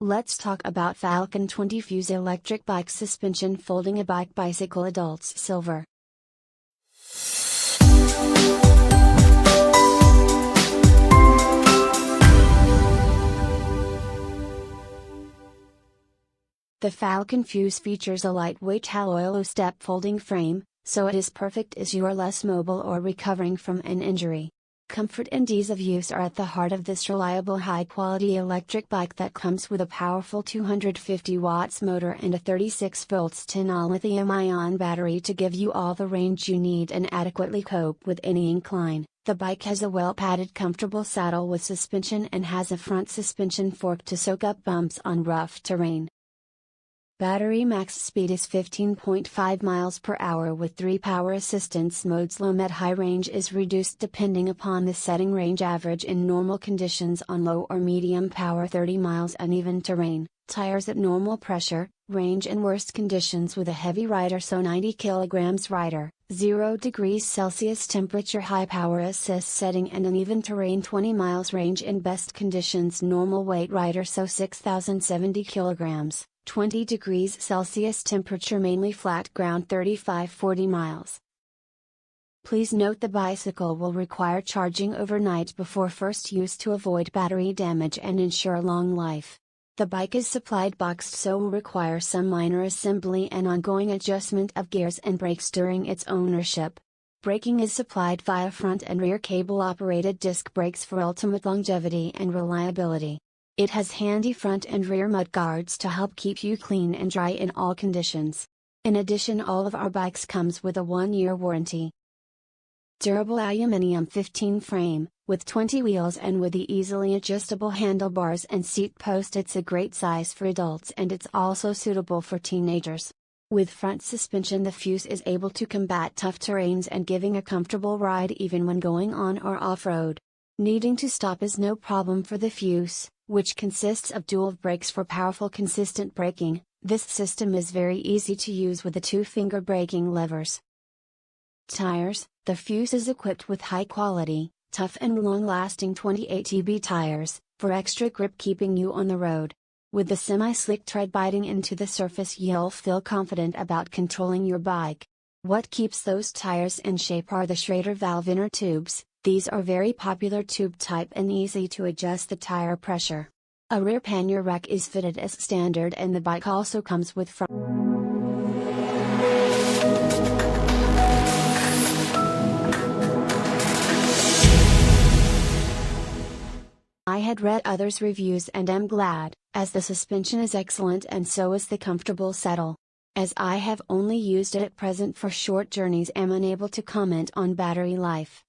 Let's talk about FALCON FUSE electric bike suspension folding a bike bicycle adults silver. The FALCON FUSE features a lightweight alloy step folding frame, so it is perfect as you are less mobile or recovering from an injury. Comfort and ease of use are at the heart of this reliable high-quality electric bike that comes with a powerful 250 watts motor and a 36 volts 10Ah lithium-ion battery to give you all the range you need and adequately cope with any incline. The bike has a well-padded comfortable saddle with suspension and has a front suspension fork to soak up bumps on rough terrain. Battery max speed is 15.5 miles per hour with 3 power assistance modes. Low med high range is reduced depending upon the setting. Range average in normal conditions on low or medium power 30 miles. Uneven terrain, tires at normal pressure, range in worst conditions with a heavy rider so 90 kilograms rider, 0 degrees Celsius temperature. High power assist setting and uneven terrain 20 miles. Range in best conditions normal weight rider so 6070 kilograms. 20 degrees Celsius temperature mainly flat ground 35-40 miles. Please note the bicycle will require charging overnight before first use to avoid battery damage and ensure long life. The bike is supplied boxed so will require some minor assembly and ongoing adjustment of gears and brakes during its ownership. Braking is supplied via front and rear cable operated disc brakes for ultimate longevity and reliability. It has handy front and rear mud guards to help keep you clean and dry in all conditions. In addition, all of our bikes comes with a 1-year warranty. Durable aluminum 15 frame, with 20 wheels and with the easily adjustable handlebars and seat post. It's a great size for adults and it's also suitable for teenagers. With front suspension, the Fuse is able to combat tough terrains and giving a comfortable ride even when going on or off-road. Needing to stop is no problem for the Fuse, which consists of dual brakes for powerful consistent braking. This system is very easy to use with the 2-finger braking levers. Tires: the Fuse is equipped with high quality, tough and long-lasting 28TB tires, for extra grip keeping you on the road. With the semi-slick tread biting into the surface, you'll feel confident about controlling your bike. What keeps those tires in shape are the Schrader valve inner tubes. These are very popular tube type and easy to adjust the tire pressure. A rear pannier rack is fitted as standard and the bike also comes with front. I had read others' reviews and am glad, as the suspension is excellent and so is the comfortable saddle. As I have only used it at present for short journeys, am unable to comment on battery life.